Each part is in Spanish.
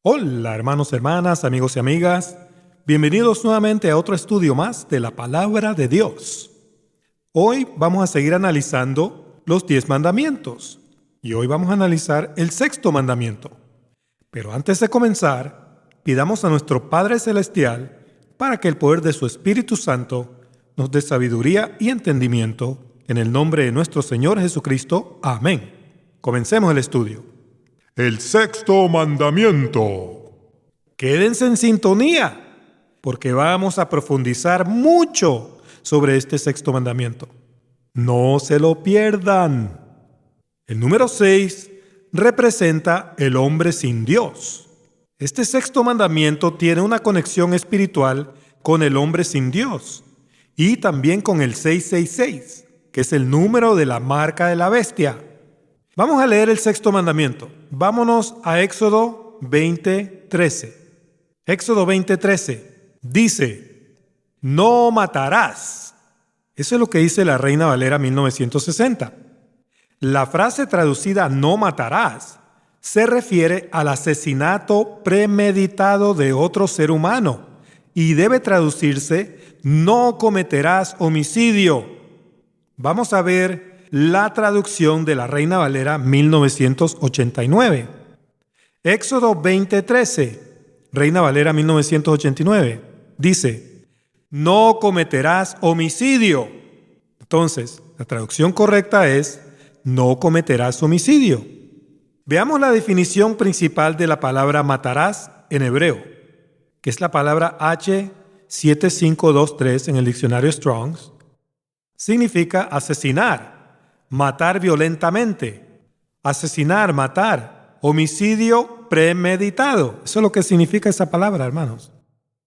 Hola hermanos, hermanas, amigos y amigas. Bienvenidos nuevamente a otro estudio más de la Palabra de Dios. Hoy vamos a seguir analizando los 10 mandamientos. Y hoy vamos a analizar el 6º mandamiento. Pero antes de comenzar, pidamos a nuestro Padre Celestial para que el poder de su Espíritu Santo nos dé sabiduría y entendimiento. En el nombre de nuestro Señor Jesucristo. Amén. Comencemos el estudio. El 6º mandamiento. Quédense en sintonía, porque vamos a profundizar mucho sobre este 6º mandamiento. No se lo pierdan. El número 6 representa el hombre sin Dios. Este 6º mandamiento tiene una conexión espiritual con el hombre sin Dios y también con el 666, que es el número de la marca de la bestia. Vamos a leer el 6º mandamiento. Vámonos a Éxodo 20:13. Éxodo 20:13 dice: no matarás. Eso es lo que dice la Reina Valera 1960. La frase traducida no matarás se refiere al asesinato premeditado de otro ser humano y debe traducirse: no cometerás homicidio. Vamos a ver la traducción de la Reina Valera 1989. Éxodo 20:13, Reina Valera 1989, dice: no cometerás homicidio. Entonces, la traducción correcta es: no cometerás homicidio. Veamos la definición principal de la palabra matarás en hebreo, que es la palabra H7523 en el diccionario Strong's. Significa asesinar, matar violentamente, asesinar, matar, homicidio premeditado. Eso es lo que significa esa palabra, hermanos.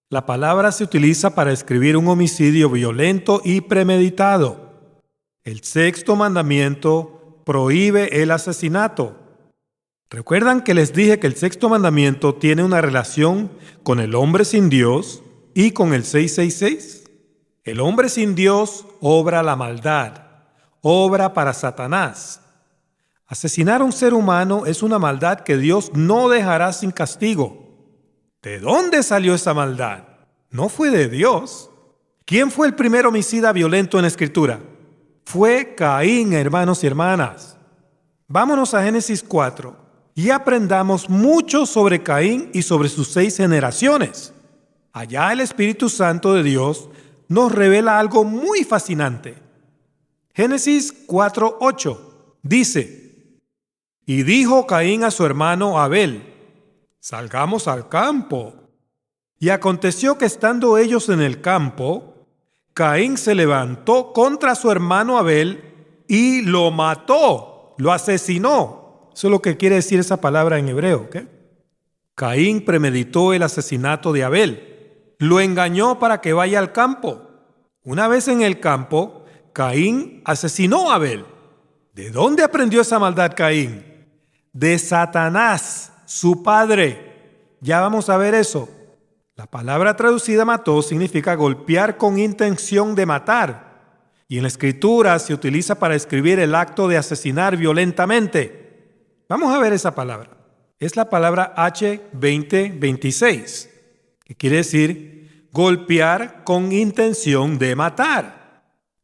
La palabra se utiliza para describir un homicidio violento y premeditado. El 6º mandamiento prohíbe el asesinato. ¿Recuerdan que les dije que el 6º mandamiento tiene una relación con el hombre sin Dios y con el 666? El hombre sin Dios obra la maldad, obra para Satanás. Asesinar a un ser humano es una maldad que Dios no dejará sin castigo. ¿De dónde salió esa maldad? No fue de Dios. ¿Quién fue el primer homicida violento en la Escritura? Fue Caín, hermanos y hermanas. Vámonos a Génesis 4 y aprendamos mucho sobre Caín y sobre sus 6 generaciones. Allá el Espíritu Santo de Dios nos revela algo muy fascinante. Génesis 4:8 dice: y dijo Caín a su hermano Abel: salgamos al campo. Y aconteció que estando ellos en el campo, Caín se levantó contra su hermano Abel y lo mató, lo asesinó. Eso es lo que quiere decir esa palabra en hebreo, ¿ok? Caín premeditó el asesinato de Abel. Lo engañó para que vaya al campo. Una vez en el campo, Caín asesinó a Abel. ¿De dónde aprendió esa maldad Caín? De Satanás, su padre. Ya vamos a ver eso. La palabra traducida mató significa golpear con intención de matar. Y en la Escritura se utiliza para describir el acto de asesinar violentamente. Vamos a ver esa palabra. Es la palabra H2026, que quiere decir golpear con intención de matar.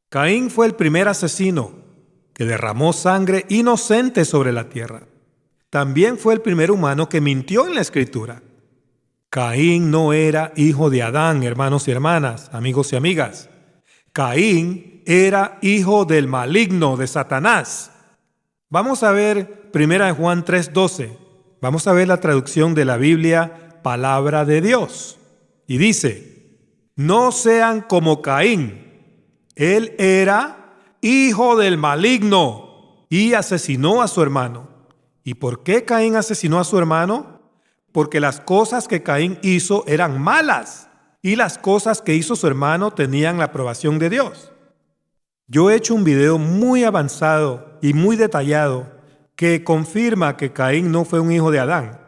Caín fue el primer asesino que derramó sangre inocente sobre la tierra. También fue el primer humano que mintió en la Escritura. Caín no era hijo de Adán, hermanos y hermanas, amigos y amigas. Caín era hijo del maligno, de Satanás. Vamos a ver 1 Juan 3:12. Vamos a ver la traducción de la Biblia, Palabra de Dios. Y dice: no sean como Caín. Él era hijo del maligno y asesinó a su hermano. ¿Y por qué Caín asesinó a su hermano? Porque las cosas que Caín hizo eran malas y las cosas que hizo su hermano tenían la aprobación de Dios. Yo he hecho un video muy avanzado y muy detallado que confirma que Caín no fue un hijo de Adán.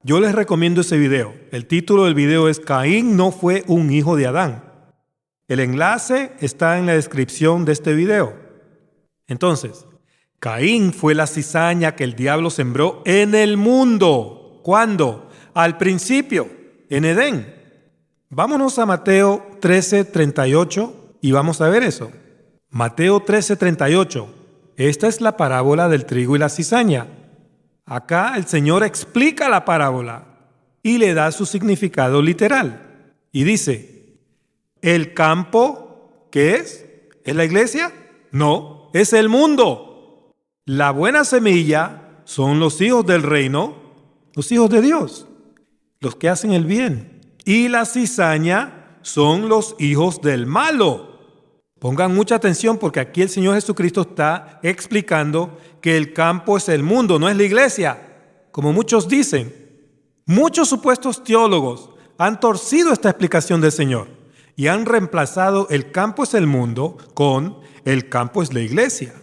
Yo les recomiendo ese video. El título del video es Caín no fue un hijo de Adán. El enlace está en la descripción de este video. Entonces, Caín fue la cizaña que el diablo sembró en el mundo. ¿Cuándo? al principio, en Edén. Vámonos a Mateo 13:38 y vamos a ver eso. Mateo 13:38. Esta es la parábola del trigo y la cizaña. Acá el Señor explica la parábola y le da su significado literal. Y dice, ¿el campo qué es? ¿Es la iglesia? No, es el mundo. La buena semilla son los hijos del reino, los hijos de Dios, los que hacen el bien. Y la cizaña son los hijos del malo. Pongan mucha atención porque aquí el Señor Jesucristo está explicando que el campo es el mundo, no es la iglesia, como muchos dicen. Muchos supuestos teólogos han torcido esta explicación del Señor y han reemplazado el campo es el mundo con el campo es la iglesia,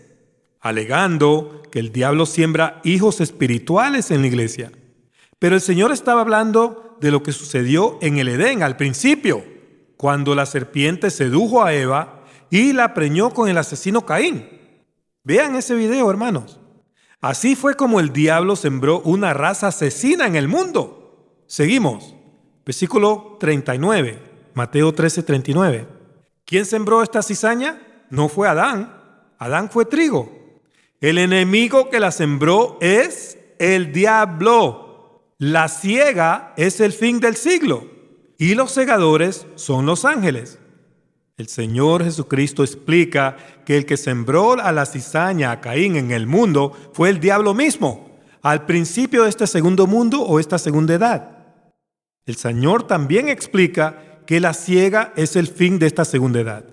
alegando que el diablo siembra hijos espirituales en la iglesia. Pero el Señor estaba hablando de lo que sucedió en el Edén al principio, cuando la serpiente sedujo a Eva y la preñó con el asesino Caín. Vean ese video, hermanos. Así fue como el diablo sembró una raza asesina en el mundo. Seguimos. Versículo 39, Mateo 13:39. ¿Quién sembró esta cizaña? No fue Adán. Adán fue trigo. El enemigo que la sembró es el diablo. La siega es el fin del siglo y los segadores son los ángeles. El Señor Jesucristo explica que el que sembró a la cizaña a Caín en el mundo fue el diablo mismo, al principio de este segundo mundo o esta segunda edad. El Señor también explica que la siega es el fin de esta segunda edad.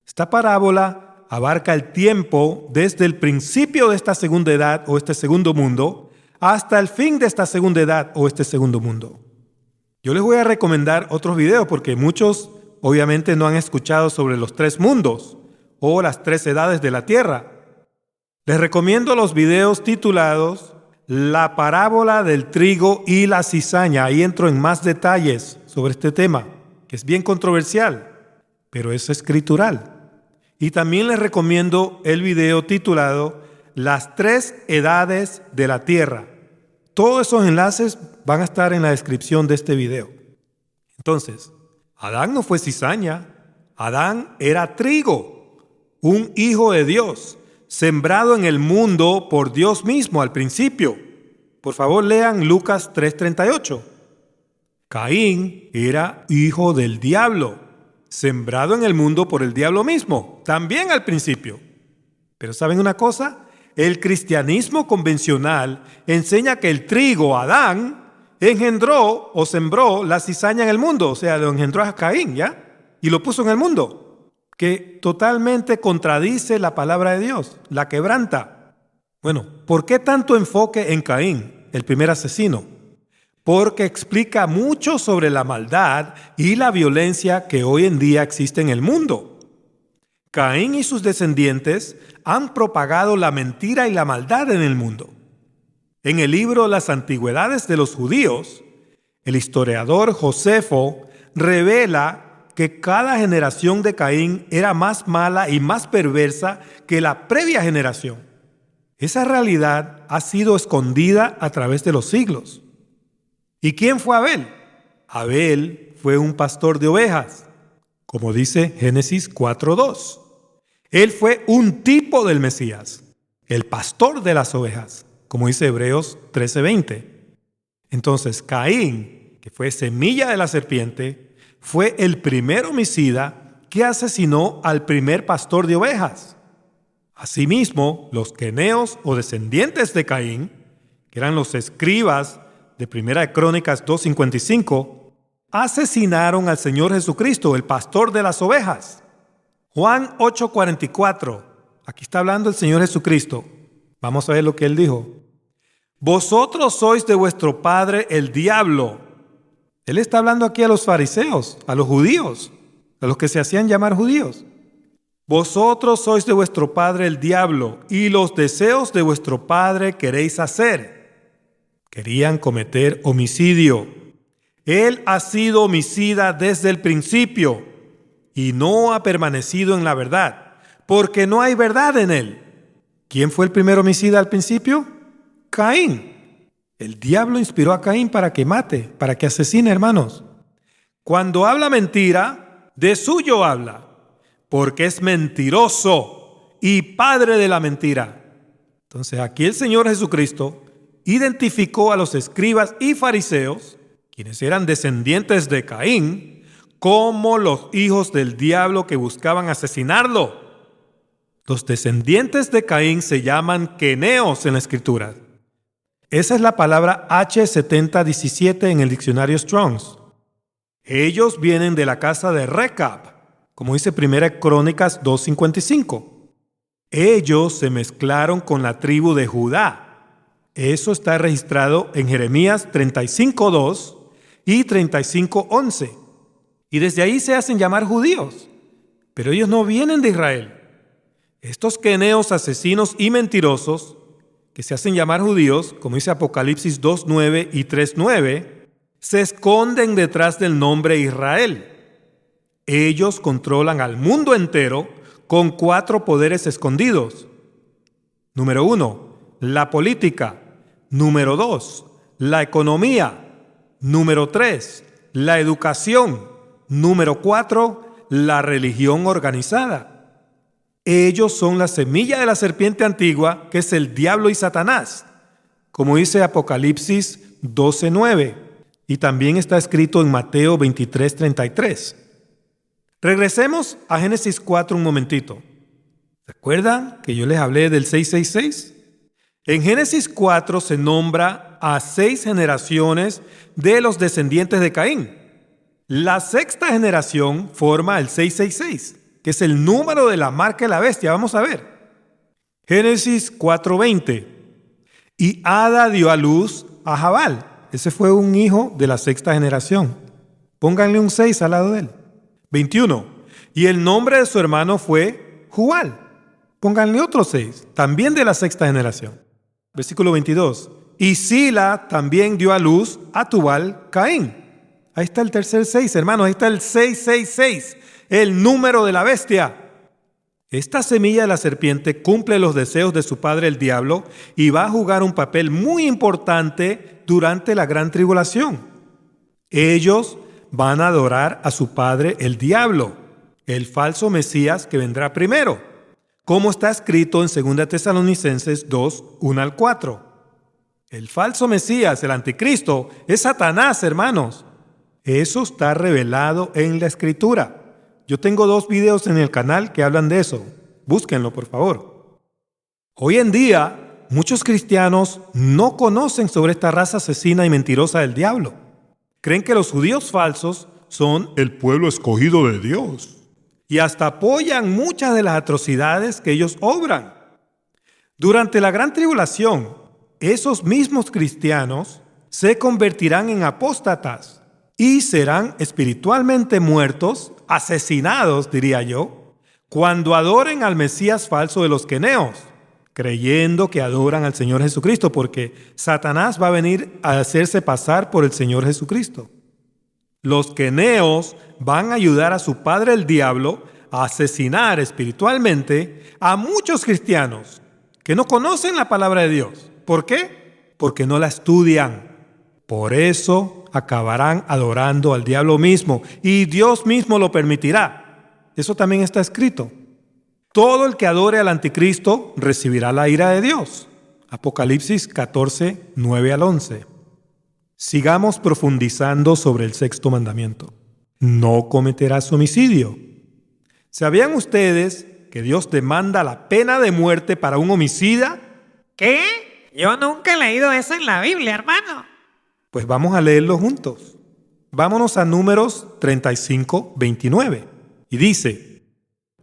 Esta parábola abarca el tiempo desde el principio de esta segunda edad o este segundo mundo hasta el fin de esta segunda edad o este segundo mundo. Yo les voy a recomendar otros videos porque muchos obviamente no han escuchado sobre los 3 mundos o las 3 edades de la tierra. Les recomiendo los videos titulados La parábola del trigo y la cizaña. Ahí entro en más detalles sobre este tema, que es bien controversial, pero es escritural. Y también les recomiendo el video titulado Las 3 edades de la tierra. Todos esos enlaces van a estar en la descripción de este video. Entonces, Adán no fue cizaña, Adán era trigo, un hijo de Dios, sembrado en el mundo por Dios mismo al principio. Por favor, lean Lucas 3:38. Caín era hijo del diablo, sembrado en el mundo por el diablo mismo, también al principio. Pero ¿saben una cosa? El cristianismo convencional enseña que el trigo, Adán, engendró o sembró la cizaña en el mundo, o sea, lo engendró a Caín, ¿ya? Y lo puso en el mundo, que totalmente contradice la palabra de Dios, la quebranta. Bueno, ¿por qué tanto enfoque en Caín, el primer asesino? Porque explica mucho sobre la maldad y la violencia que hoy en día existe en el mundo. Caín y sus descendientes han propagado la mentira y la maldad en el mundo. En el libro Las Antigüedades de los Judíos, el historiador Josefo revela que cada generación de Caín era más mala y más perversa que la previa generación. Esa realidad ha sido escondida a través de los siglos. ¿Y quién fue Abel? Abel fue un pastor de ovejas, como dice Génesis 4:2. Él fue un tipo del Mesías, el pastor de las ovejas, como dice Hebreos 13:20. Entonces, Caín, que fue semilla de la serpiente, fue el primer homicida que asesinó al primer pastor de ovejas. Asimismo, los queneos o descendientes de Caín, que eran los escribas de Primera de Crónicas 2:55, asesinaron al Señor Jesucristo, el pastor de las ovejas. Juan 8:44, aquí está hablando el Señor Jesucristo. Vamos a ver lo que él dijo. Vosotros sois de vuestro padre el diablo. Él está hablando aquí a los fariseos, a los judíos, a los que se hacían llamar judíos. Vosotros sois de vuestro padre el diablo, y los deseos de vuestro padre queréis hacer. Querían cometer homicidio. Él ha sido homicida desde el principio y no ha permanecido en la verdad, porque no hay verdad en él. ¿Quién fue el primer homicida al principio? Caín. El diablo inspiró a Caín para que mate, para que asesine, hermanos. Cuando habla mentira, de suyo habla, porque es mentiroso y padre de la mentira. Entonces aquí el Señor Jesucristo identificó a los escribas y fariseos, quienes eran descendientes de Caín, como los hijos del diablo que buscaban asesinarlo. Los descendientes de Caín se llaman queneos en la Escritura. Esa es la palabra H7017 en el diccionario Strong's. Ellos vienen de la casa de Recab, como dice 1 Crónicas 2:55. Ellos se mezclaron con la tribu de Judá. Eso está registrado en Jeremías 35:2 y 35:11. Y desde ahí se hacen llamar judíos. Pero ellos no vienen de Israel. Estos queneos asesinos y mentirosos, que se hacen llamar judíos, como dice Apocalipsis 2:9 y 3:9, se esconden detrás del nombre Israel. Ellos controlan al mundo entero con 4 poderes escondidos. Número 1, la política. Número 2, la economía. Número 3, la educación. Número 4, la religión organizada. Ellos son la semilla de la serpiente antigua, que es el diablo y Satanás, como dice Apocalipsis 12:9, y también está escrito en Mateo 23:33. Regresemos a Génesis 4 un momentito. ¿Recuerdan que yo les hablé del 666? En Génesis 4 se nombra a 6 generaciones de los descendientes de Caín. La sexta generación forma el 666, que es el número de la marca de la bestia. Vamos a ver. Génesis 4:20. Y Ada dio a luz a Jabal. Ese fue un hijo de la sexta generación. Pónganle un 6 al lado de él. 21. Y el nombre de su hermano fue Jubal. Pónganle otro 6, también de la sexta generación. Versículo 22. Y Sila también dio a luz a Tubal Caín. Ahí está el tercer 6, hermanos. Ahí está el 666, el número de la bestia. Esta semilla de la serpiente cumple los deseos de su padre el diablo y va a jugar un papel muy importante durante la gran tribulación. Ellos van a adorar a su padre el diablo, el falso Mesías que vendrá primero, como está escrito en 2 Tesalonicenses 2, 1 al 4. El falso Mesías, el anticristo, es Satanás, hermanos. Eso está revelado en la Escritura. Yo tengo 2 videos en el canal que hablan de eso. Búsquenlo, por favor. Hoy en día, muchos cristianos no conocen sobre esta raza asesina y mentirosa del diablo. Creen que los judíos falsos son el pueblo escogido de Dios. y hasta apoyan muchas de las atrocidades que ellos obran. Durante la gran tribulación, esos mismos cristianos se convertirán en apóstatas y serán espiritualmente muertos, asesinados, diría yo, cuando adoren al Mesías falso de los queneos, creyendo que adoran al Señor Jesucristo, porque Satanás va a venir a hacerse pasar por el Señor Jesucristo. Los queneos van a ayudar a su padre el diablo a asesinar espiritualmente a muchos cristianos que no conocen la palabra de Dios. ¿Por qué? Porque no la estudian. Por eso acabarán adorando al diablo mismo y Dios mismo lo permitirá. Eso también está escrito. Todo el que adore al anticristo recibirá la ira de Dios. Apocalipsis 14, 9 al 11. Sigamos profundizando sobre el sexto mandamiento. No cometerás homicidio. ¿Sabían ustedes que Dios demanda la pena de muerte para un homicida? ¿Qué? Yo nunca he leído eso en la Biblia, hermano. Pues vamos a leerlo juntos. Vámonos a Números 35, 29. Y dice: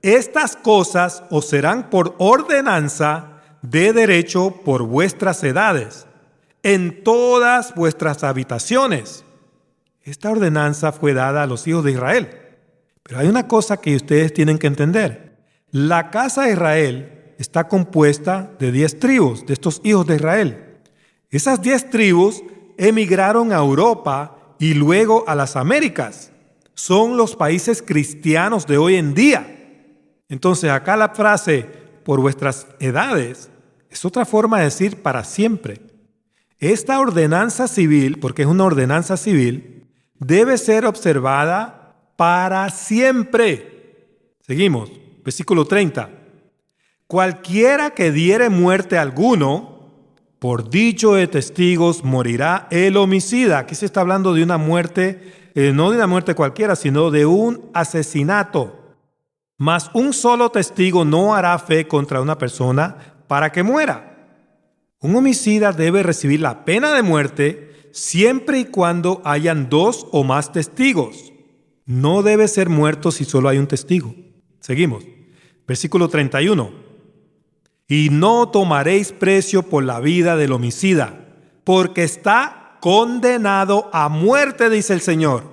estas cosas os serán por ordenanza de derecho por vuestras edades, en todas vuestras habitaciones. Esta ordenanza fue dada a los hijos de Israel. Pero hay una cosa que ustedes tienen que entender. La casa de Israel está compuesta de 10 tribus, de estos hijos de Israel. Esas 10 tribus emigraron a Europa y luego a las Américas. Son los países cristianos de hoy en día. Entonces acá la frase por vuestras edades es otra forma de decir para siempre. Esta ordenanza civil, porque es una ordenanza civil, debe ser observada para siempre. Seguimos, versículo 30. Cualquiera que diere muerte a alguno, por dicho de testigos morirá el homicida. Aquí se está hablando de una muerte, no de una muerte cualquiera, sino de un asesinato. Mas un solo testigo no hará fe contra una persona para que muera. Un homicida debe recibir la pena de muerte siempre y cuando hayan 2 o más testigos. No debe ser muerto si solo hay un testigo. Seguimos. Versículo 31. Y no tomaréis precio por la vida del homicida, porque está condenado a muerte, dice el Señor.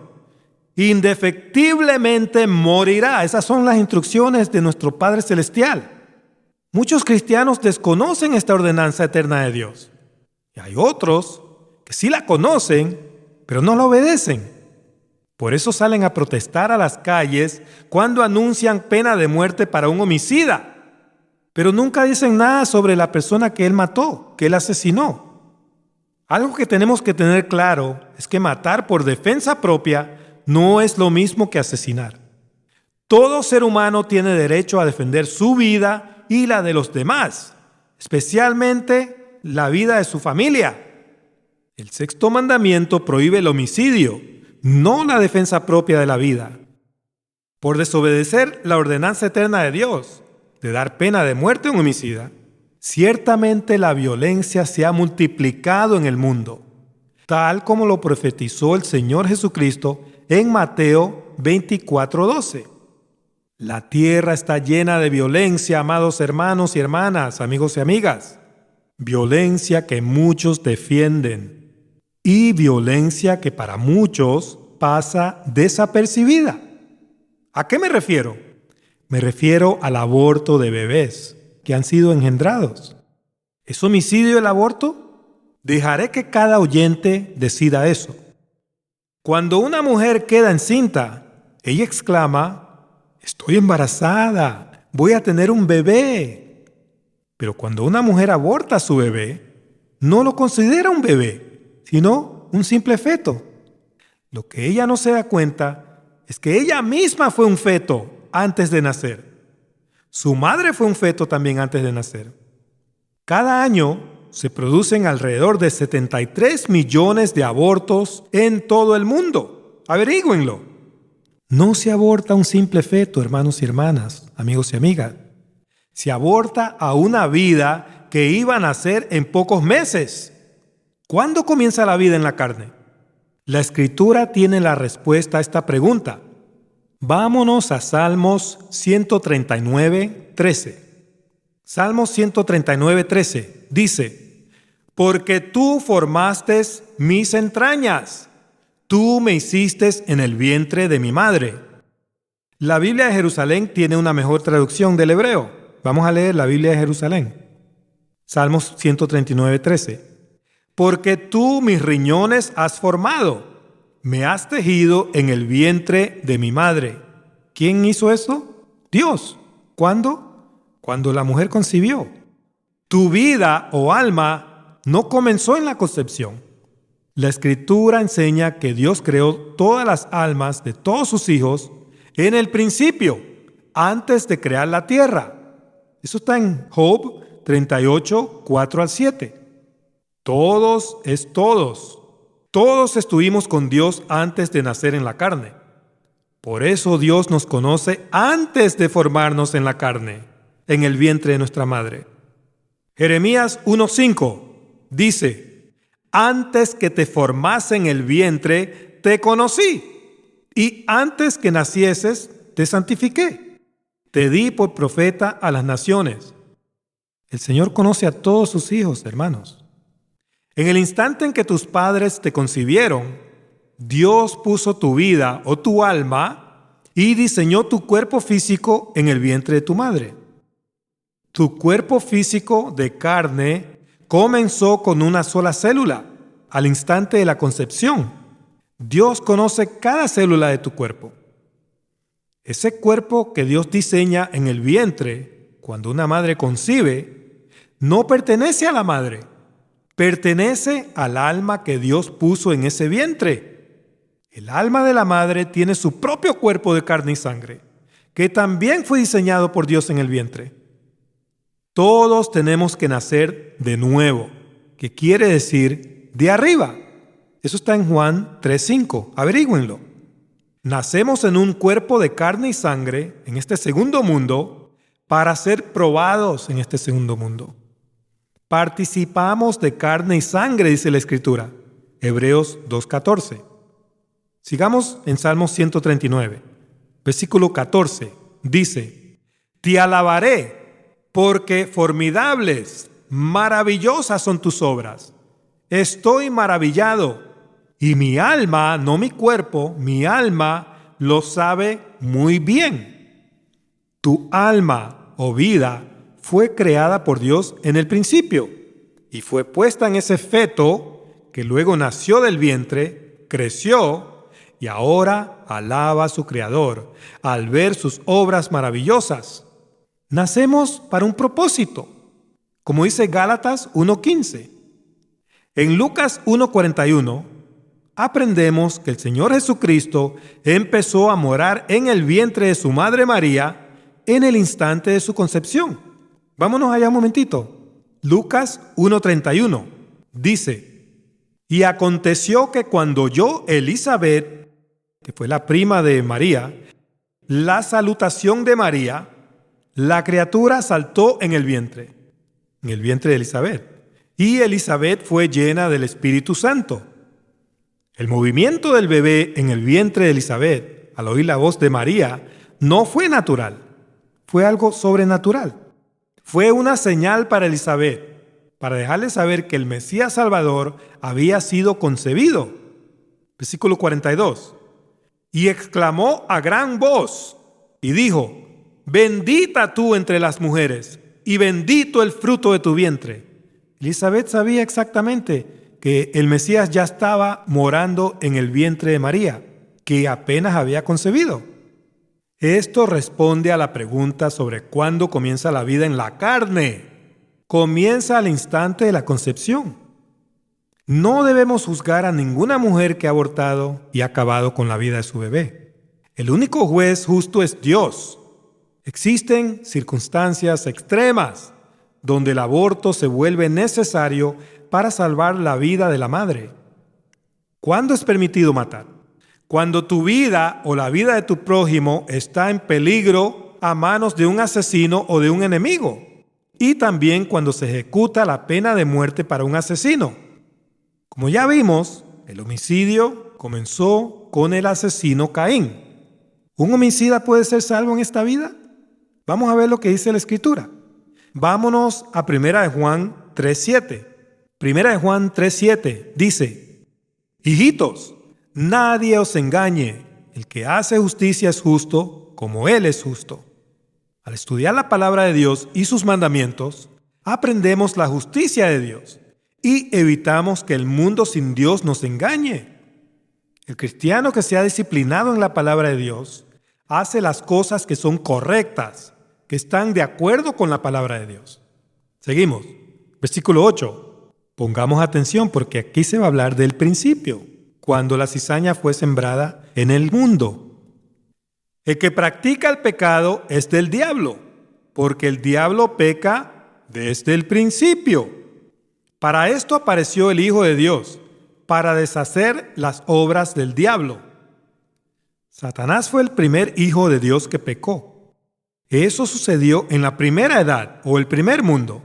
Indefectiblemente morirá. Esas son las instrucciones de nuestro Padre Celestial. Muchos cristianos desconocen esta ordenanza eterna de Dios. Y hay otros que sí la conocen, pero no la obedecen. Por eso salen a protestar a las calles cuando anuncian pena de muerte para un homicida. Pero nunca dicen nada sobre la persona que él mató, que él asesinó. Algo que tenemos que tener claro es que matar por defensa propia no es lo mismo que asesinar. Todo ser humano tiene derecho a defender su vida y la de los demás, especialmente la vida de su familia. El 6º mandamiento prohíbe el homicidio, no la defensa propia de la vida. Por desobedecer la ordenanza eterna de Dios, de dar pena de muerte a un homicida, ciertamente la violencia se ha multiplicado en el mundo, tal como lo profetizó el Señor Jesucristo en Mateo 24:12. La tierra está llena de violencia, amados hermanos y hermanas, amigos y amigas. Violencia que muchos defienden y violencia que para muchos pasa desapercibida. ¿A qué me refiero? Me refiero al aborto de bebés que han sido engendrados. ¿Es homicidio el aborto? Dejaré que cada oyente decida eso. Cuando una mujer queda encinta, ella exclama: estoy embarazada, voy a tener un bebé. Pero cuando una mujer aborta a su bebé, no lo considera un bebé, sino un simple feto. Lo que ella no se da cuenta es que ella misma fue un feto antes de nacer. Su madre fue un feto también antes de nacer. Cada año se producen alrededor de 73 millones de abortos en todo el mundo. Averígüenlo. No se aborta un simple feto, hermanos y hermanas, amigos y amigas. Se aborta a una vida que iba a nacer en pocos meses. ¿Cuándo comienza la vida en la carne? La Escritura tiene la respuesta a esta pregunta. Vámonos a Salmos 139:13. Salmos 139:13 dice: porque tú formaste mis entrañas. Tú me hiciste en el vientre de mi madre. La Biblia de Jerusalén tiene una mejor traducción del hebreo. Vamos a leer la Biblia de Jerusalén. Salmos 139:13. Porque tú mis riñones has formado, me has tejido en el vientre de mi madre. ¿Quién hizo eso? Dios. ¿Cuándo? Cuando la mujer concibió. Tu vida o alma no comenzó en la concepción. La Escritura enseña que Dios creó todas las almas de todos sus hijos en el principio, antes de crear la tierra. Eso está en Job 38, 4 al 7. Todos es todos. Todos estuvimos con Dios antes de nacer en la carne. Por eso Dios nos conoce antes de formarnos en la carne, en el vientre de nuestra madre. Jeremías 1:5 dice: antes que te formase en el vientre, te conocí, y antes que nacieses, te santifiqué. Te di por profeta a las naciones. El Señor conoce a todos sus hijos, hermanos. En el instante en que tus padres te concibieron, Dios puso tu vida o tu alma y diseñó tu cuerpo físico en el vientre de tu madre. Tu cuerpo físico de carne comenzó con una sola célula al instante de la concepción. Dios conoce cada célula de tu cuerpo. Ese cuerpo que Dios diseña en el vientre, cuando una madre concibe, no pertenece a la madre, pertenece al alma que Dios puso en ese vientre. El alma de la madre tiene su propio cuerpo de carne y sangre, que también fue diseñado por Dios en el vientre. Todos tenemos que nacer de nuevo, que quiere decir de arriba. Eso está en Juan 3:5. Averígüenlo. Nacemos en un cuerpo de carne y sangre en este segundo mundo para ser probados en este segundo mundo. Participamos de carne y sangre, dice la Escritura. Hebreos 2:14. Sigamos en Salmos 139. Versículo 14. Dice: Te alabaré, porque formidables, maravillosas son tus obras. Estoy maravillado, y mi alma, no mi cuerpo, mi alma lo sabe muy bien. Tu alma o vida fue creada por Dios en el principio y fue puesta en ese feto que luego nació del vientre, creció y ahora alaba a su Creador al ver sus obras maravillosas. Nacemos para un propósito, como dice Gálatas 1:15. En Lucas 1:41 aprendemos que el Señor Jesucristo empezó a morar en el vientre de su madre María en el instante de su concepción. Vámonos allá un momentito. Lucas 1:31 dice: Y aconteció que cuando oyó Elizabeth, que fue la prima de María, la salutación de María, la criatura saltó en el vientre de Elizabeth, y Elizabeth fue llena del Espíritu Santo. El movimiento del bebé en el vientre de Elizabeth, al oír la voz de María, no fue natural, fue algo sobrenatural. Fue una señal para Elizabeth, para dejarle saber que el Mesías Salvador había sido concebido. Versículo 42. Y exclamó a gran voz y dijo: Bendita tú entre las mujeres, y bendito el fruto de tu vientre. Elizabeth sabía exactamente que el Mesías ya estaba morando en el vientre de María, que apenas había concebido. Esto responde a la pregunta sobre cuándo comienza la vida en la carne. Comienza al instante de la concepción. No debemos juzgar a ninguna mujer que ha abortado y ha acabado con la vida de su bebé. El único juez justo es Dios. Existen circunstancias extremas donde el aborto se vuelve necesario para salvar la vida de la madre. ¿Cuándo es permitido matar? Cuando tu vida o la vida de tu prójimo está en peligro a manos de un asesino o de un enemigo. Y también cuando se ejecuta la pena de muerte para un asesino. Como ya vimos, el homicidio comenzó con el asesino Caín. ¿Un homicida puede ser salvo en esta vida? Vamos a ver lo que dice la Escritura. Vámonos a 1 Juan 3:7. 1 Juan 3:7 dice: Hijitos, nadie os engañe. El que hace justicia es justo, como Él es justo. Al estudiar la palabra de Dios y sus mandamientos, aprendemos la justicia de Dios y evitamos que el mundo sin Dios nos engañe. El cristiano que se ha disciplinado en la palabra de Dios hace las cosas que son correctas, que están de acuerdo con la palabra de Dios. Seguimos. Versículo 8. Pongamos atención porque aquí se va a hablar del principio, cuando la cizaña fue sembrada en el mundo. El que practica el pecado es del diablo, porque el diablo peca desde el principio. Para esto apareció el Hijo de Dios, para deshacer las obras del diablo. Satanás fue el primer hijo de Dios que pecó. Eso sucedió en la primera edad o el primer mundo.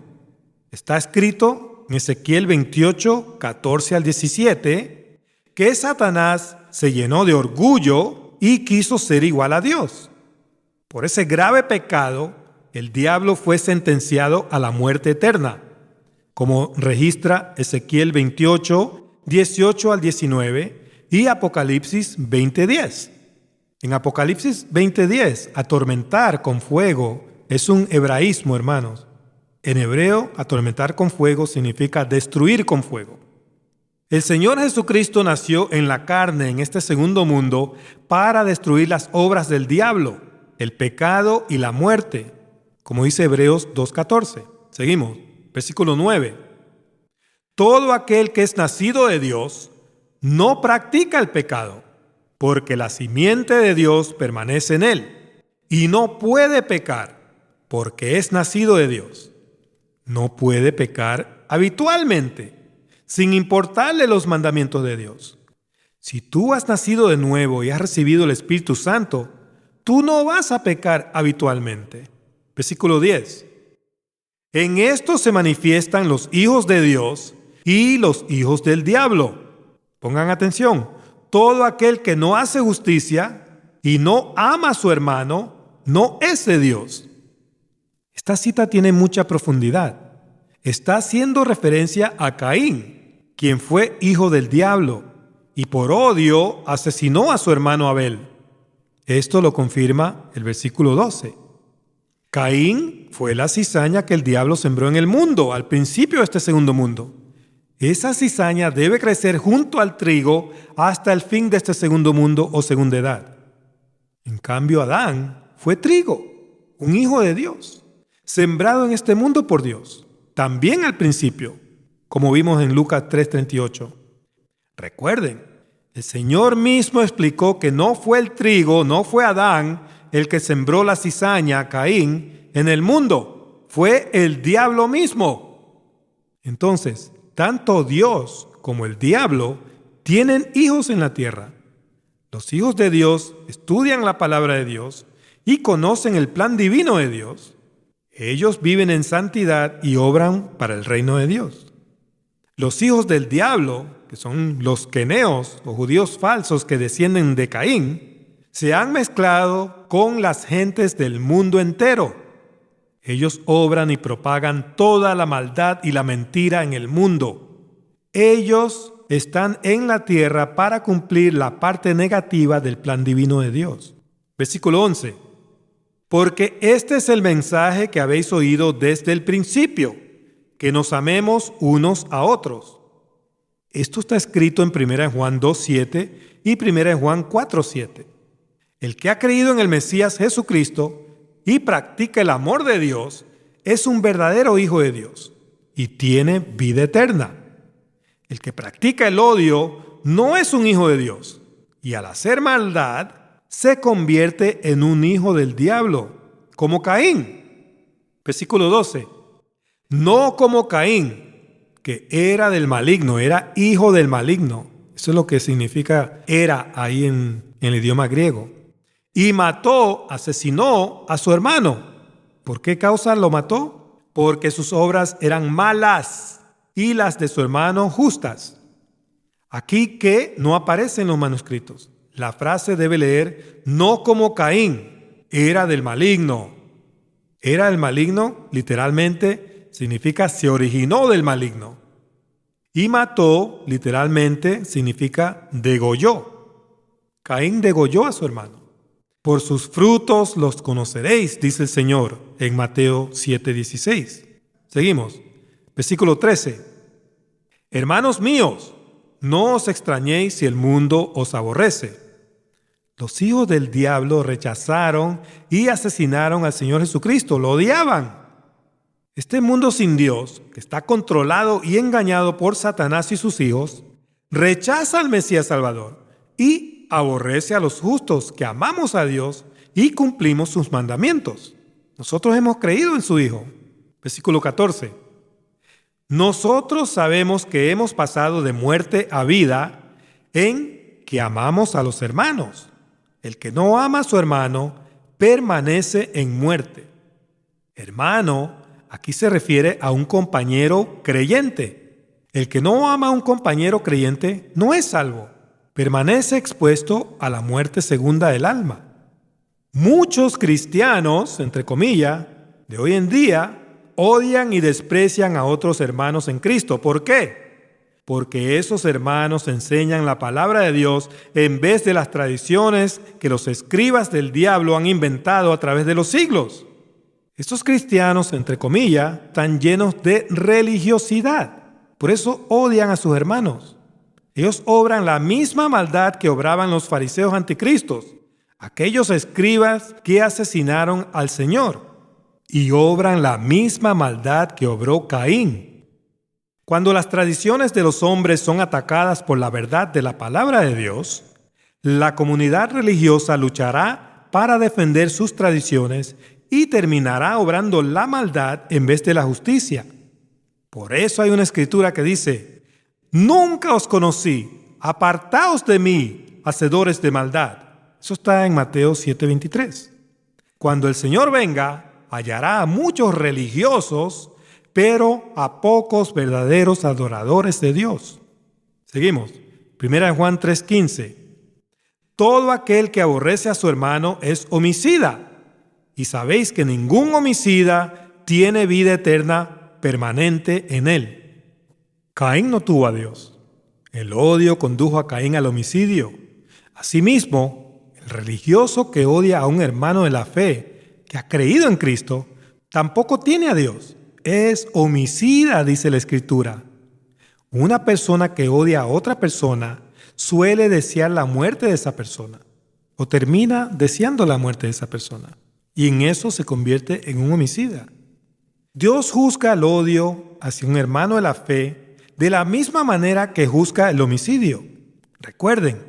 Está escrito en Ezequiel 28, 14 al 17, que Satanás se llenó de orgullo y quiso ser igual a Dios. Por ese grave pecado, el diablo fue sentenciado a la muerte eterna, como registra Ezequiel 28, 18 al 19 y Apocalipsis 20:10. En Apocalipsis 20:10, atormentar con fuego es un hebraísmo, hermanos. En hebreo, atormentar con fuego significa destruir con fuego. El Señor Jesucristo nació en la carne en este segundo mundo para destruir las obras del diablo, el pecado y la muerte, como dice Hebreos 2:14. Seguimos, versículo 9. todo aquel que es nacido de Dios no practica el pecado, porque la simiente de Dios permanece en él, y no puede pecar, porque es nacido de Dios. No puede pecar habitualmente, sin importarle los mandamientos de Dios. Si tú has nacido de nuevo y has recibido el Espíritu Santo, tú no vas a pecar habitualmente. Versículo 10. En esto se manifiestan los hijos de Dios y los hijos del diablo. Pongan atención. Todo aquel que no hace justicia y no ama a su hermano, no es de Dios. Esta cita tiene mucha profundidad. Está haciendo referencia a Caín, quien fue hijo del diablo, y por odio asesinó a su hermano Abel. Esto lo confirma el versículo 12. Caín fue la cizaña que el diablo sembró en el mundo, al principio de este segundo mundo. Esa cizaña debe crecer junto al trigo hasta el fin de este segundo mundo o segunda edad. En cambio, Adán fue trigo, un hijo de Dios, sembrado en este mundo por Dios, también al principio, como vimos en Lucas 3:38. Recuerden, el Señor mismo explicó que no fue el trigo, no fue Adán el que sembró la cizaña, Caín, en el mundo, fue el diablo mismo. Entonces, tanto Dios como el diablo tienen hijos en la tierra. Los hijos de Dios estudian la palabra de Dios y conocen el plan divino de Dios. Ellos viven en santidad y obran para el reino de Dios. Los hijos del diablo, que son los queneos o judíos falsos que descienden de Caín, se han mezclado con las gentes del mundo entero. Ellos obran y propagan toda la maldad y la mentira en el mundo. Ellos están en la tierra para cumplir la parte negativa del plan divino de Dios. Versículo 11. Porque este es el mensaje que habéis oído desde el principio, que nos amemos unos a otros. Esto está escrito en 1 Juan 2:7 y 1 Juan 4:7. El que ha creído en el Mesías Jesucristo y practica el amor de Dios es un verdadero hijo de Dios y tiene vida eterna. El que practica el odio no es un hijo de Dios y al hacer maldad se convierte en un hijo del diablo, como Caín. Versículo 12. No como Caín, que era del maligno, era hijo del maligno. Eso es lo que significa era ahí en el idioma griego. Y asesinó a su hermano. ¿Por qué causa lo mató? Porque sus obras eran malas y las de su hermano justas. Aquí que no aparece en los manuscritos. La frase debe leer, no como Caín, era del maligno. Era del maligno, literalmente, significa se originó del maligno. Y mató, literalmente, significa degolló. Caín degolló a su hermano. Por sus frutos los conoceréis, dice el Señor en Mateo 7:16. Seguimos. Versículo 13. Hermanos míos, no os extrañéis si el mundo os aborrece. Los hijos del diablo rechazaron y asesinaron al Señor Jesucristo, lo odiaban. Este mundo sin Dios, que está controlado y engañado por Satanás y sus hijos, rechaza al Mesías Salvador y aborrece a los justos que amamos a Dios y cumplimos sus mandamientos. Nosotros hemos creído en su Hijo. Versículo 14. Nosotros sabemos que hemos pasado de muerte a vida en que amamos a los hermanos. El que no ama a su hermano permanece en muerte. Hermano, aquí se refiere a un compañero creyente. El que no ama a un compañero creyente no es salvo. Permanece expuesto a la muerte segunda del alma. Muchos cristianos, entre comillas, de hoy en día, odian y desprecian a otros hermanos en Cristo. ¿Por qué? Porque esos hermanos enseñan la palabra de Dios en vez de las tradiciones que los escribas del diablo han inventado a través de los siglos. Estos cristianos, entre comillas, están llenos de religiosidad. Por eso odian a sus hermanos. Ellos obran la misma maldad que obraban los fariseos anticristos, aquellos escribas que asesinaron al Señor, y obran la misma maldad que obró Caín. Cuando las tradiciones de los hombres son atacadas por la verdad de la palabra de Dios, la comunidad religiosa luchará para defender sus tradiciones y terminará obrando la maldad en vez de la justicia. Por eso hay una escritura que dice: «Nunca os conocí, apartaos de mí, hacedores de maldad». Eso está en Mateo 7:23. Cuando el Señor venga, hallará a muchos religiosos, pero a pocos verdaderos adoradores de Dios. Seguimos. 1 Juan 3:15. Todo aquel que aborrece a su hermano es homicida, y sabéis que ningún homicida tiene vida eterna permanente en él. Caín no tuvo a Dios. El odio condujo a Caín al homicidio. Asimismo, el religioso que odia a un hermano de la fe, que ha creído en Cristo, tampoco tiene a Dios. Es homicida, dice la Escritura. Una persona que odia a otra persona suele desear la muerte de esa persona, o termina deseando la muerte de esa persona, y en eso se convierte en un homicida. Dios juzga el odio hacia un hermano de la fe de la misma manera que juzga el homicidio. Recuerden,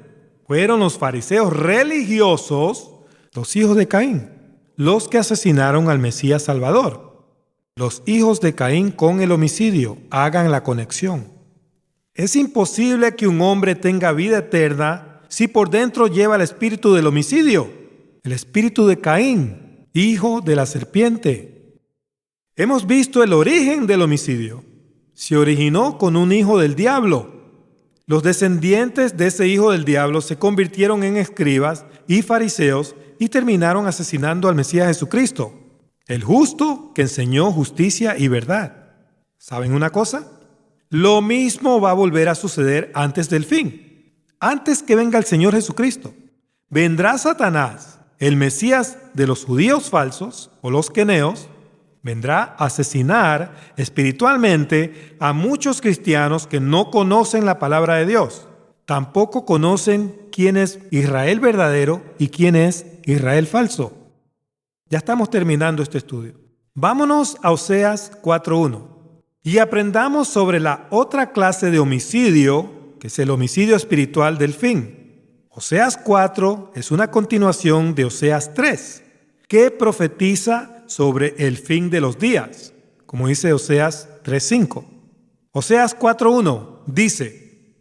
fueron los fariseos religiosos, los hijos de Caín, los que asesinaron al Mesías Salvador. Los hijos de Caín con el homicidio, hagan la conexión. Es imposible que un hombre tenga vida eterna si por dentro lleva el espíritu del homicidio, el espíritu de Caín, hijo de la serpiente. Hemos visto el origen del homicidio. Se originó con un hijo del diablo. Los descendientes de ese hijo del diablo se convirtieron en escribas y fariseos y terminaron asesinando al Mesías Jesucristo, el justo que enseñó justicia y verdad. ¿Saben una cosa? Lo mismo va a volver a suceder antes del fin. Antes que venga el Señor Jesucristo, vendrá Satanás, el Mesías de los judíos falsos, o los queneos, vendrá a asesinar espiritualmente a muchos cristianos que no conocen la palabra de Dios. Tampoco conocen quién es Israel verdadero y quién es Israel falso. Ya estamos terminando este estudio. Vámonos a Oseas 4:1 y aprendamos sobre la otra clase de homicidio, que es el homicidio espiritual del fin. Oseas 4 es una continuación de Oseas 3, que profetiza sobre el fin de los días, como dice Oseas 3:5. Oseas 4:1 dice: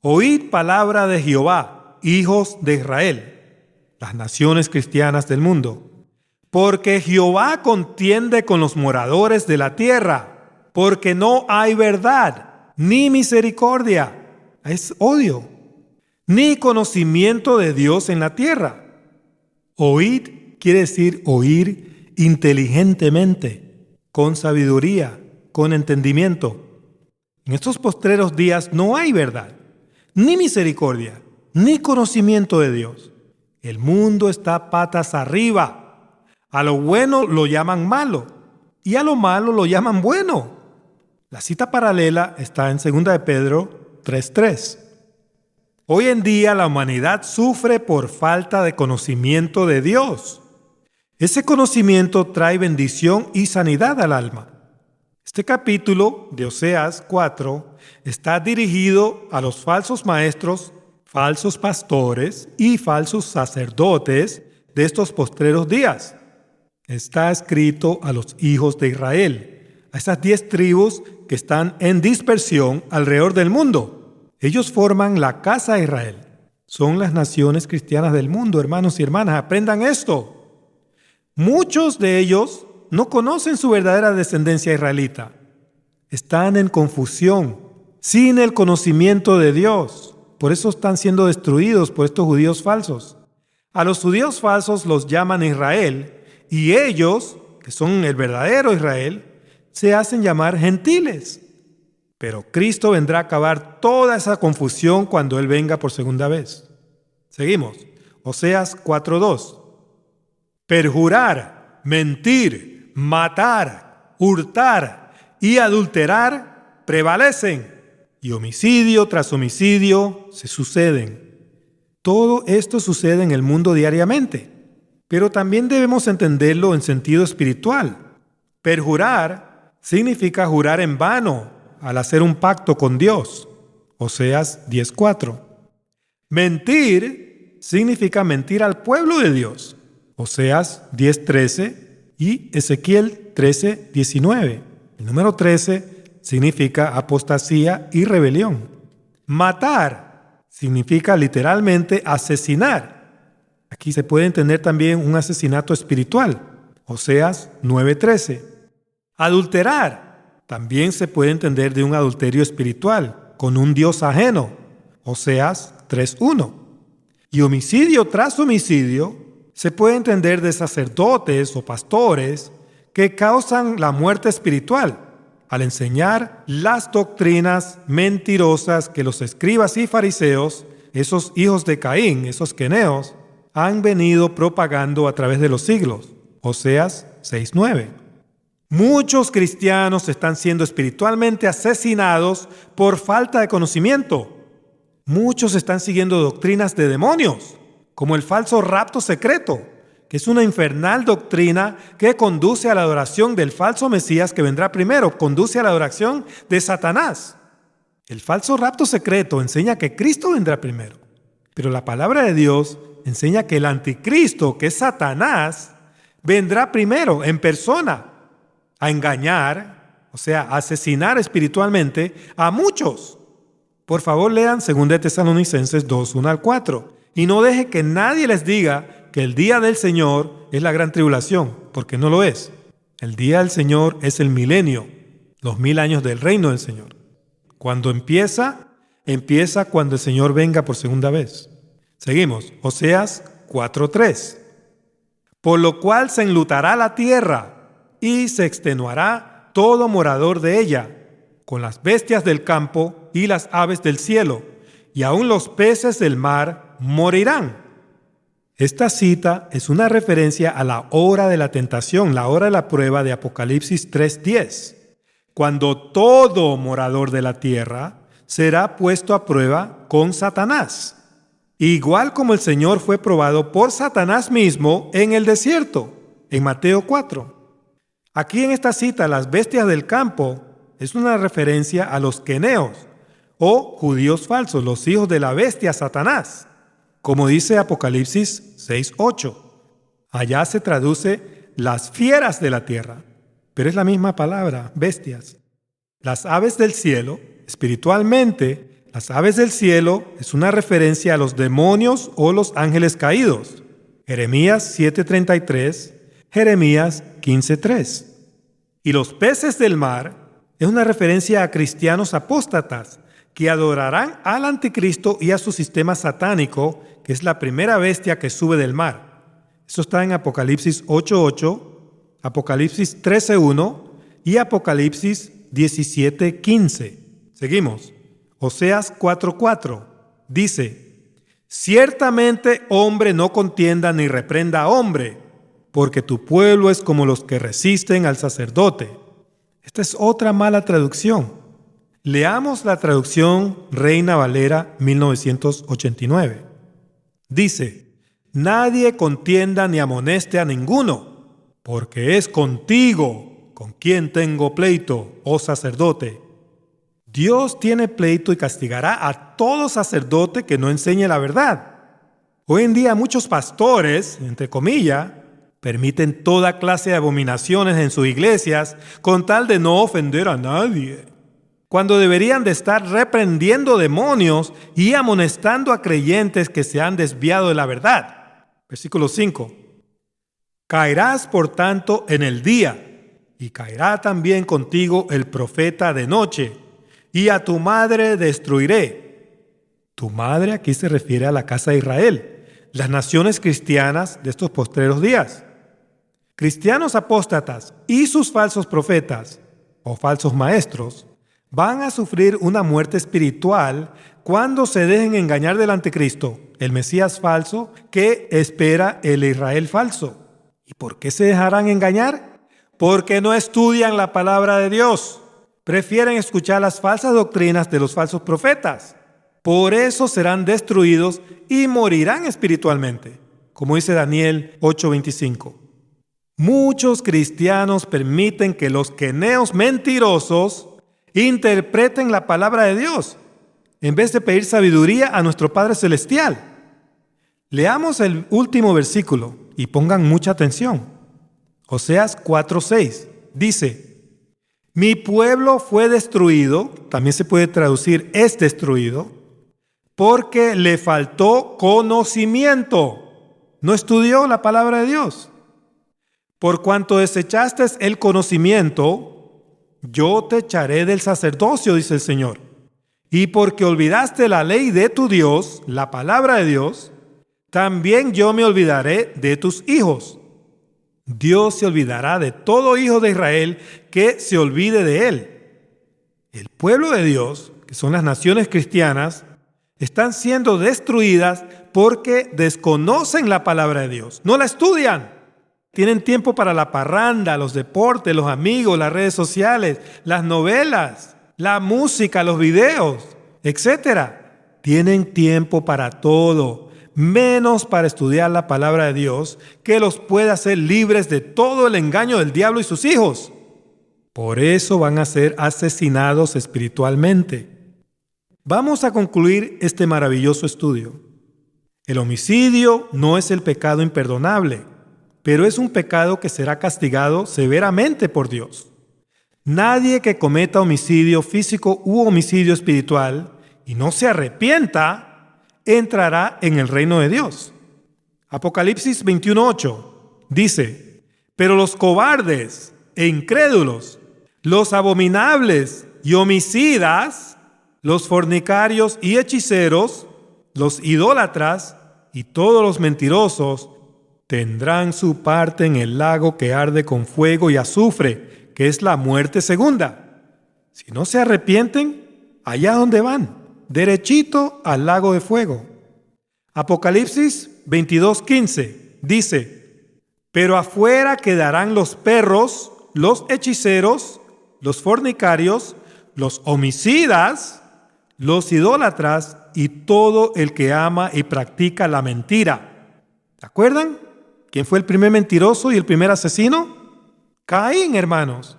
«Oíd palabra de Jehová, hijos de Israel», las naciones cristianas del mundo, «porque Jehová contiende con los moradores de la tierra, porque no hay verdad, ni misericordia», es odio, «ni conocimiento de Dios en la tierra». Oíd quiere decir oír inteligentemente, con sabiduría, con entendimiento. En estos postreros días no hay verdad, ni misericordia, ni conocimiento de Dios. El mundo está patas arriba. A lo bueno lo llaman malo y a lo malo lo llaman bueno. La cita paralela está en 2 de Pedro 3:3. Hoy en día la humanidad sufre por falta de conocimiento de Dios. Ese conocimiento trae bendición y sanidad al alma. Este capítulo de Oseas 4 está dirigido a los falsos maestros, falsos pastores y falsos sacerdotes de estos postreros días. Está escrito a los hijos de Israel, a esas 10 tribus que están en dispersión alrededor del mundo. Ellos forman la casa de Israel. Son las naciones cristianas del mundo, hermanos y hermanas. Aprendan esto. Muchos de ellos no conocen su verdadera descendencia israelita. Están en confusión, sin el conocimiento de Dios. Por eso están siendo destruidos por estos judíos falsos. A los judíos falsos los llaman Israel, y ellos, que son el verdadero Israel, se hacen llamar gentiles. Pero Cristo vendrá a acabar toda esa confusión cuando Él venga por segunda vez. Seguimos. Oseas 4:2. Perjurar, mentir, matar, hurtar y adulterar prevalecen, y homicidio tras homicidio se suceden. Todo esto sucede en el mundo diariamente, pero también debemos entenderlo en sentido espiritual. Perjurar significa jurar en vano, al hacer un pacto con Dios. Oseas 10:4. Mentir significa mentir al pueblo de Dios. Oseas 10:13 y Ezequiel 13:19. El número 13 significa apostasía y rebelión. Matar significa literalmente asesinar. Aquí se puede entender también un asesinato espiritual. Oseas 9:13. Adulterar también se puede entender de un adulterio espiritual con un dios ajeno. Oseas 3:1. Y homicidio tras homicidio se puede entender de sacerdotes o pastores que causan la muerte espiritual al enseñar las doctrinas mentirosas que los escribas y fariseos, esos hijos de Caín, esos queneos, han venido propagando a través de los siglos. Oseas 6:9. Muchos cristianos están siendo espiritualmente asesinados por falta de conocimiento. Muchos están siguiendo doctrinas de demonios, como el falso rapto secreto, que es una infernal doctrina que conduce a la adoración del falso Mesías que vendrá primero, conduce a la adoración de Satanás. El falso rapto secreto enseña que Cristo vendrá primero, pero la palabra de Dios enseña que el anticristo, que es Satanás, vendrá primero en persona a engañar, o sea, a asesinar espiritualmente a muchos. Por favor, lean 2 Tesalonicenses 2:1-4 y no deje que nadie les diga que el día del Señor es la gran tribulación, porque no lo es. El día del Señor es el milenio, los 1000 años del reino del Señor. Cuando empieza cuando el Señor venga por segunda vez. Seguimos, Oseas 4:3. Por lo cual se enlutará la tierra y se extenuará todo morador de ella, con las bestias del campo y las aves del cielo, y aun los peces del mar morirán. Esta cita es una referencia a la hora de la tentación, la hora de la prueba de Apocalipsis 3:10, cuando todo morador de la tierra será puesto a prueba con Satanás, igual como el Señor fue probado por Satanás mismo en el desierto, en Mateo 4. Aquí en esta cita, las bestias del campo es una referencia a los queneos o judíos falsos, los hijos de la bestia Satanás, como dice Apocalipsis 6:8. Allá se traduce las fieras de la tierra, pero es la misma palabra, bestias. Las aves del cielo, espiritualmente, las aves del cielo es una referencia a los demonios o los ángeles caídos. Jeremías 7:33, Jeremías 15:3. Y los peces del mar es una referencia a cristianos apóstatas que adorarán al anticristo y a su sistema satánico, que es la primera bestia que sube del mar. Eso está en Apocalipsis 8:8, Apocalipsis 13:1 y Apocalipsis 17:15. Seguimos. Oseas 4:4 dice: ciertamente hombre no contienda ni reprenda a hombre, porque tu pueblo es como los que resisten al sacerdote. Esta es otra mala traducción. Leamos la traducción Reina Valera 1989. Dice: nadie contienda ni amoneste a ninguno, porque es contigo con quien tengo pleito, oh sacerdote. Dios tiene pleito y castigará a todo sacerdote que no enseñe la verdad. Hoy en día muchos pastores, entre comillas, permiten toda clase de abominaciones en sus iglesias con tal de no ofender a nadie, cuando deberían de estar reprendiendo demonios y amonestando a creyentes que se han desviado de la verdad. Versículo 5. Caerás por tanto en el día, y caerá también contigo el profeta de noche, y a tu madre destruiré. Tu madre aquí se refiere a la casa de Israel, las naciones cristianas de estos postreros días. Cristianos apóstatas y sus falsos profetas o falsos maestros van a sufrir una muerte espiritual cuando se dejen engañar del anticristo, el Mesías falso que espera el Israel falso. ¿Y por qué se dejarán engañar? Porque no estudian la palabra de Dios. Prefieren escuchar las falsas doctrinas de los falsos profetas. Por eso serán destruidos y morirán espiritualmente, como dice Daniel 8:25. Muchos cristianos permiten que los queneos mentirosos Interpreten la palabra de Dios en vez de pedir sabiduría a nuestro Padre Celestial. Leamos el último versículo y pongan mucha atención. Oseas 4:6 dice: mi pueblo fue destruido, también se puede traducir es destruido, porque le faltó conocimiento. No estudió la palabra de Dios. Por cuanto desechaste el conocimiento, yo te echaré del sacerdocio, dice el Señor. Y porque olvidaste la ley de tu Dios, la palabra de Dios, también yo me olvidaré de tus hijos. Dios se olvidará de todo hijo de Israel que se olvide de él. El pueblo de Dios, que son las naciones cristianas, están siendo destruidas porque desconocen la palabra de Dios. No la estudian. Tienen tiempo para la parranda, los deportes, los amigos, las redes sociales, las novelas, la música, los videos, etc. Tienen tiempo para todo, menos para estudiar la palabra de Dios, que los puede hacer libres de todo el engaño del diablo y sus hijos. Por eso van a ser asesinados espiritualmente. Vamos a concluir este maravilloso estudio. El homicidio no es el pecado imperdonable, pero es un pecado que será castigado severamente por Dios. Nadie que cometa homicidio físico u homicidio espiritual y no se arrepienta, entrará en el reino de Dios. Apocalipsis 21:8 dice: pero los cobardes e incrédulos, los abominables y homicidas, los fornicarios y hechiceros, los idólatras y todos los mentirosos tendrán su parte en el lago que arde con fuego y azufre, que es la muerte segunda. Si no se arrepienten, allá donde van, derechito al lago de fuego. Apocalipsis 22:15 dice: pero afuera quedarán los perros, los hechiceros, los fornicarios, los homicidas, los idólatras y todo el que ama y practica la mentira. ¿Se acuerdan? ¿Quién fue el primer mentiroso y el primer asesino? Caín, hermanos.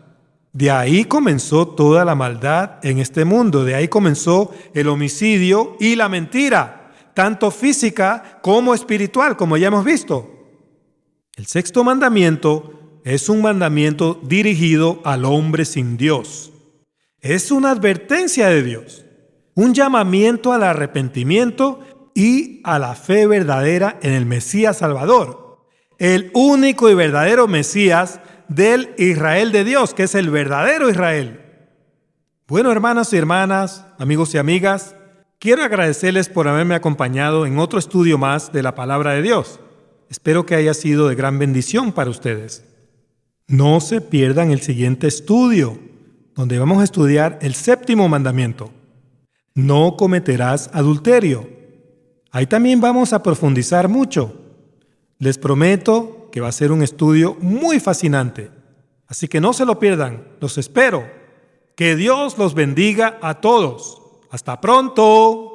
De ahí comenzó toda la maldad en este mundo. De ahí comenzó el homicidio y la mentira, tanto física como espiritual, como ya hemos visto. El sexto mandamiento es un mandamiento dirigido al hombre sin Dios. Es una advertencia de Dios, un llamamiento al arrepentimiento y a la fe verdadera en el Mesías Salvador, el único y verdadero Mesías del Israel de Dios, que es el verdadero Israel. Bueno, hermanos y hermanas, amigos y amigas, quiero agradecerles por haberme acompañado en otro estudio más de la palabra de Dios. Espero que haya sido de gran bendición para ustedes. No se pierdan el siguiente estudio, donde vamos a estudiar el séptimo mandamiento: no cometerás adulterio. Ahí también vamos a profundizar mucho. Les prometo que va a ser un estudio muy fascinante. Así que no se lo pierdan. Los espero. Que Dios los bendiga a todos. Hasta pronto.